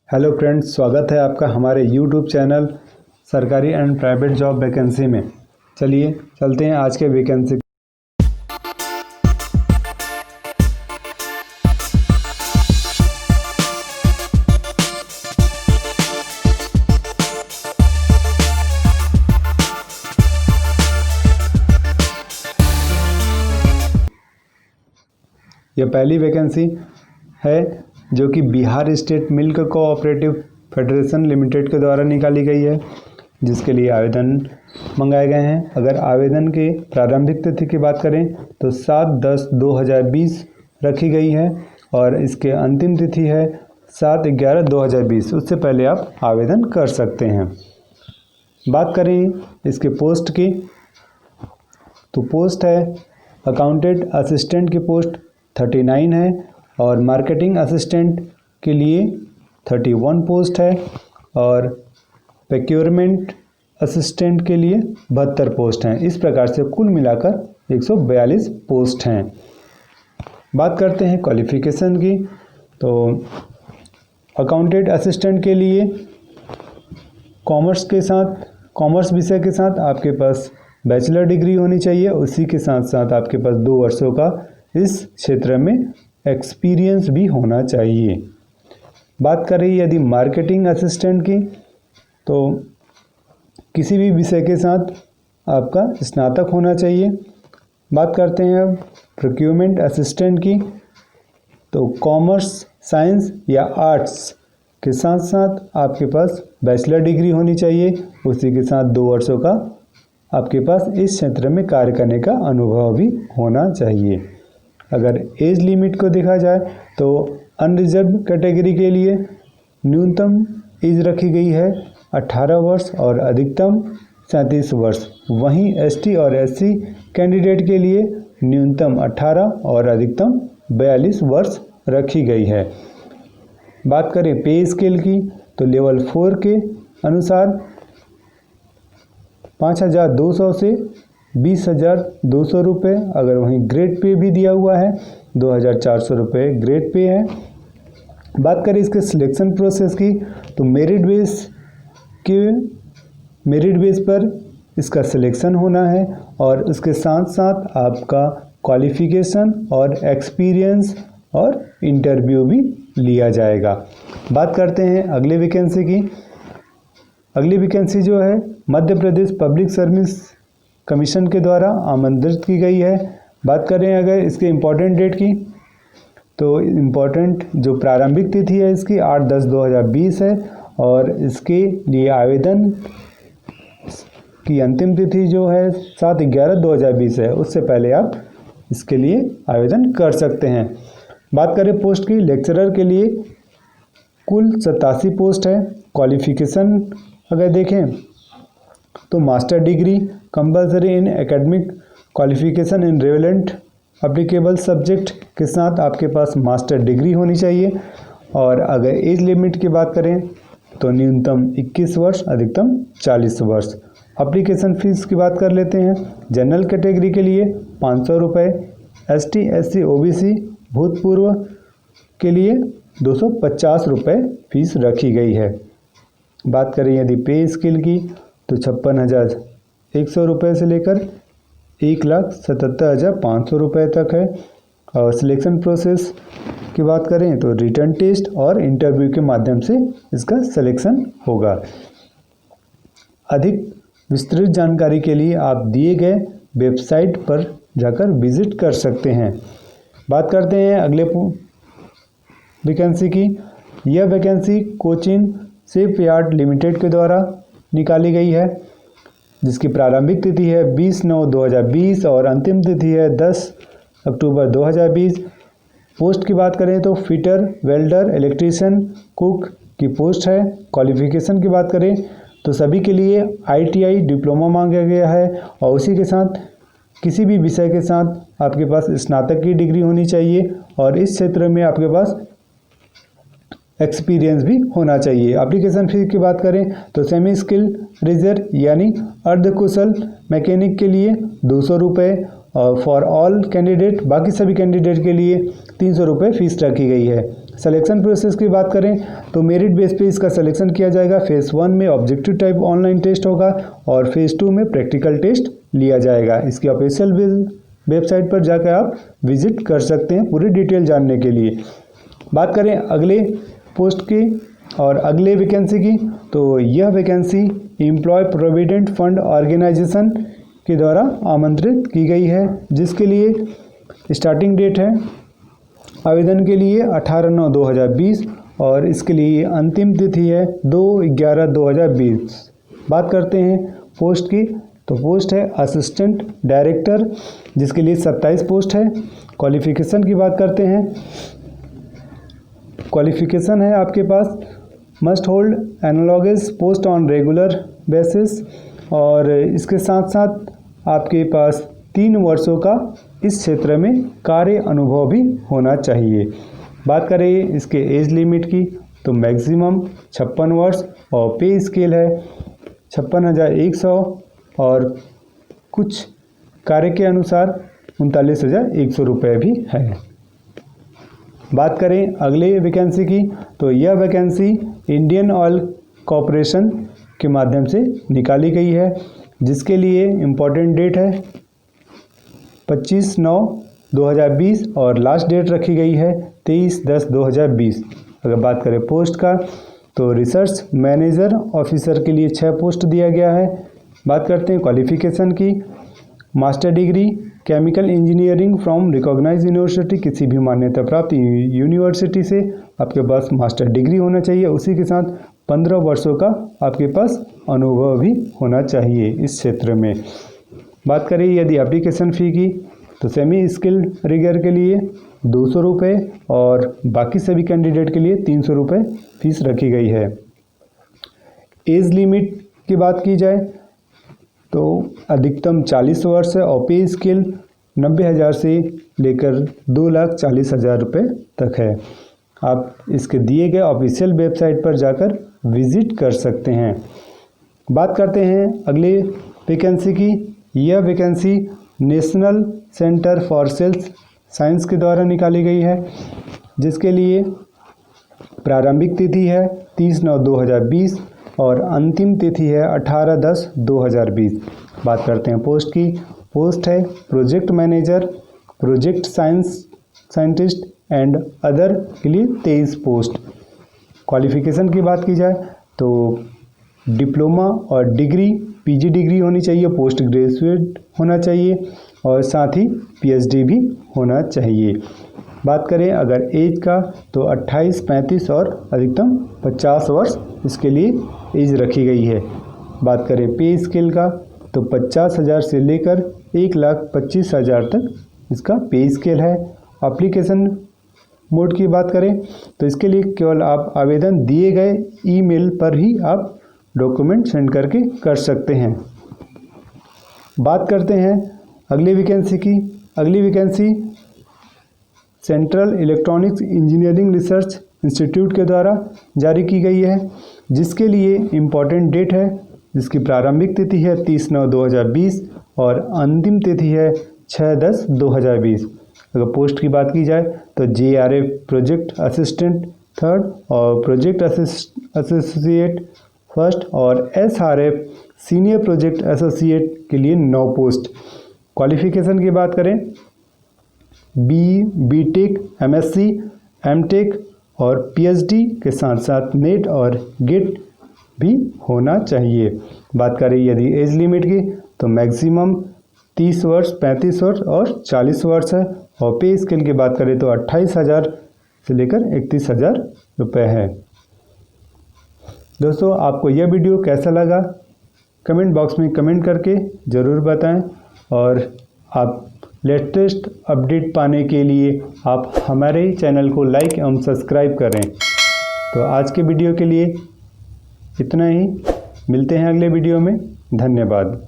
Hello friends, स्वागत है आपका हमारे यूट्यूब चैनल सरकारी एंड प्राइवेट जॉब वैकेंसी में। चलिए चलते हैं आज के वैकेंसी। यह पहली वैकेंसी है जो कि Bihar state milk cooperative federation limited के द्वारा निकाली गई है, जिसके लिए आवेदन मंगाए गए हैं। अगर आवेदन के प्रारंभिक तिथि की बात करें तो 7/10/2020 रखी गई है और इसके अंतिम तिथि है 7/11/2020। उससे पहले आप आवेदन कर सकते हैं। बात करें इसके पोस्ट की तो पोस्ट है अकाउंटेंट असिस्टेंट की पोस्ट 39 है और मार्केटिंग असिस्टेंट के लिए 31 पोस्ट है और प्रोक्योरमेंट असिस्टेंट के लिए 72 पोस्ट हैं। इस प्रकार से कुल मिलाकर 142 पोस्ट हैं। बात करते हैं क्वालिफ़िकेशन की तो अकाउंटेंट असिस्टेंट के लिए कॉमर्स विषय के साथ आपके पास बैचलर डिग्री होनी चाहिए। उसी के साथ साथ आपके पास 2 वर्षों का इस क्षेत्र में एक्सपीरियंस भी होना चाहिए। बात करें यदि मार्केटिंग असिस्टेंट की तो किसी भी विषय के साथ आपका स्नातक होना चाहिए। बात करते हैं अब प्रोक्योरमेंट असिस्टेंट की तो कॉमर्स, साइंस या आर्ट्स के साथ साथ आपके पास बैचलर डिग्री होनी चाहिए। उसी के साथ 2 वर्षों का आपके पास इस क्षेत्र में कार्य करने का अनुभव भी होना चाहिए। अगर एज लिमिट को देखा जाए तो अनरिजर्व कैटेगरी के लिए न्यूनतम एज रखी गई है 18 वर्ष और अधिकतम 37 वर्ष। वहीं एसटी और एससी कैंडिडेट के लिए न्यूनतम 18 और अधिकतम 42 वर्ष रखी गई है। बात करें पे स्केल की तो लेवल 4 के अनुसार 5,200 से 20,200 रुपये। अगर वहीं ग्रेड पे भी दिया हुआ है 2,400 रुपये ग्रेड पे है। बात करें इसके सिलेक्शन प्रोसेस की तो मेरिट बेस पर इसका सिलेक्शन होना है और उसके साथ साथ आपका क्वालिफ़िकेशन और एक्सपीरियंस और इंटरव्यू भी लिया जाएगा। बात करते हैं अगले वैकेंसी की। अगली वैकेंसी जो है Madhya Pradesh public service commission के द्वारा आमंत्रित की गई है। बात करें अगर इसके इम्पोर्टेंट डेट की तो इम्पोर्टेंट जो प्रारंभिक तिथि है इसकी 8/10/2020 है और इसके लिए आवेदन की अंतिम तिथि जो है 7/11/2020 है। उससे पहले आप इसके लिए आवेदन कर सकते हैं। बात करें पोस्ट की, लेक्चरर के लिए कुल 87 पोस्ट है। क्वालिफ़िकेशन अगर देखें तो मास्टर डिग्री कंपलसरी इन एकेडमिक क्वालिफ़िकेशन इन रेलेवेंट एप्लीकेबल सब्जेक्ट के साथ आपके पास मास्टर डिग्री होनी चाहिए। और अगर एज लिमिट की बात करें तो न्यूनतम 21 वर्ष, अधिकतम 40 वर्ष। एप्लीकेशन फ़ीस की बात कर लेते हैं। जनरल कैटेगरी के लिए 500 रुपये, एसटी, एससी, ओबीसी भूतपूर्व के लिए 250 रुपये फ़ीस रखी गई है। बात करें यदि पे स्केल की तो 56,100 रुपये से लेकर 1,77,500 रुपये तक है। और सिलेक्शन प्रोसेस की बात करें तो रिटन टेस्ट और इंटरव्यू के माध्यम से इसका सिलेक्शन होगा। अधिक विस्तृत जानकारी के लिए आप दिए गए वेबसाइट पर जाकर विजिट कर सकते हैं। बात करते हैं अगले वैकेंसी की। यह वैकेंसी कोचिन शिपयार्ड लिमिटेड के द्वारा निकाली गई है, जिसकी प्रारंभिक तिथि है 20/9/2020 और अंतिम तिथि है 10 अक्टूबर 2020। पोस्ट की बात करें तो फिटर, वेल्डर, इलेक्ट्रीशियन, कुक की पोस्ट है। क्वालिफ़िकेशन की बात करें तो सभी के लिए ITI डिप्लोमा मांगा गया है और उसी के साथ किसी भी विषय के साथ आपके पास स्नातक की डिग्री होनी चाहिए और इस क्षेत्र में आपके पास एक्सपीरियंस भी होना चाहिए। एप्लीकेशन फीस की बात करें तो सेमी स्किल रिजर यानी अर्धकुशल मैकेनिक के लिए 200 रुपये और फॉर ऑल कैंडिडेट बाकी सभी कैंडिडेट के लिए 300 रुपये फीस रखी गई है। सिलेक्शन प्रोसेस की बात करें तो मेरिट बेस पे इसका सिलेक्शन किया जाएगा। फेज़ 1 में ऑब्जेक्टिव टाइप ऑनलाइन टेस्ट होगा और फेज़ 2 में प्रैक्टिकल टेस्ट लिया जाएगा। इसकी ऑफिशियल वेबसाइट पर जाकर आप विजिट कर सकते हैं पूरी डिटेल जानने के लिए। बात करें अगले पोस्ट की और अगले वैकेंसी की, तो यह vacancy employ provident fund organisation के द्वारा आमंत्रित की गई है, जिसके लिए स्टार्टिंग डेट है आवेदन के लिए 18/9/2020 और इसके लिए अंतिम तिथि है 2/11/2020। बात करते हैं पोस्ट की, तो पोस्ट है असिस्टेंट डायरेक्टर, जिसके लिए 27 पोस्ट है। क्वालिफ़िकेशन की बात करते हैं, क्वालिफ़िकेशन है आपके पास must hold analogous post on regular basis और इसके साथ साथ आपके पास 3 वर्षों का इस क्षेत्र में कार्य अनुभव भी होना चाहिए। बात करें इसके एज लिमिट की, तो मैक्सिमम 56 वर्ष और पे स्केल है 56,100 और कुछ कार्य के अनुसार 39,100 रुपये भी है। बात करें अगले वैकेंसी की, तो यह वैकेंसी इंडियन ऑयल कॉरपोरेशन के माध्यम से निकाली गई है, जिसके लिए इम्पोर्टेंट डेट है 25/9/2020 और लास्ट डेट रखी गई है 23/10/2020। अगर बात करें पोस्ट का, तो रिसर्च मैनेजर ऑफिसर के लिए 6 पोस्ट दिया गया है। बात करते हैं क्वालिफ़िकेशन की, master degree chemical engineering from recognise university, किसी भी मान्यता प्राप्त यूनिवर्सिटी से आपके पास मास्टर डिग्री होना चाहिए। उसी के साथ 15 वर्षों का आपके पास अनुभव भी होना चाहिए इस क्षेत्र में। बात करें यदि एप्लीकेशन फ़ी की, तो सेमी स्किल्ड रिगर के लिए 200 रुपये और बाकी सभी कैंडिडेट के लिए 300 रुपये फीस रखी गई है। एज लिमिट की बात की जाए तो अधिकतम 40 वर्ष है और पे स्केल 90,000 से लेकर 2,40,000 रुपये तक है। आप इसके दिए गए ऑफिशियल वेबसाइट पर जाकर विजिट कर सकते हैं। बात करते हैं अगले वैकेंसी की। यह vacancy National Centre for Cells Science के द्वारा निकाली गई है, जिसके लिए प्रारंभिक तिथि है 30/9/2020 और अंतिम तिथि है 18/10/2020। बात करते हैं पोस्ट की, पोस्ट है project manager, project scientist and other के लिए 23 पोस्ट। क्वालिफ़िकेशन की बात की जाए तो डिप्लोमा और डिग्री पीजी डिग्री होनी चाहिए, पोस्ट ग्रेजुएट होना चाहिए और साथ ही पीएचडी भी होना चाहिए। बात करें अगर एज का, तो 28, 35 और अधिकतम 50 वर्ष इसके लिए एज रखी गई है। बात करें पे स्केल का, तो 50,000 से लेकर 1,25,000 तक इसका पे स्केल है। एप्लीकेशन मोड की बात करें तो इसके लिए केवल आप आवेदन दिए गए ईमेल पर ही आप डॉक्यूमेंट सेंड करके कर सकते हैं। बात करते हैं अगली वैकेंसी की। अगली vacancy central electronics engineering research institute के द्वारा जारी की गई है, जिसके लिए इम्पॉर्टेंट डेट है, जिसकी प्रारंभिक तिथि है 30/9/2020 और अंतिम तिथि है 6/10/2020। अगर पोस्ट की बात की जाए तो JRF प्रोजेक्ट असिस्टेंट 3rd और प्रोजेक्ट एसोसिएट 1st और SRF सीनियर प्रोजेक्ट एसोसिएट के लिए 9 पोस्ट। क्वालिफ़िकेशन की बात करें BTech, MSc, MTech और PhD के साथ साथ नेट और गेट भी होना चाहिए। बात करें यदि एज लिमिट की, तो मैक्सिमम 30 वर्ष, 35 वर्ष और 40 वर्ष है और पे स्केल की बात करें तो 28,000 से लेकर 31,000 रुपये है। दोस्तों, आपको यह वीडियो कैसा लगा कमेंट बॉक्स में कमेंट करके ज़रूर बताएं और आप लेटेस्ट अपडेट पाने के लिए आप हमारे चैनल को लाइक एवं सब्सक्राइब करें। तो आज के वीडियो के लिए इतना ही, मिलते हैं अगले वीडियो में। धन्यवाद।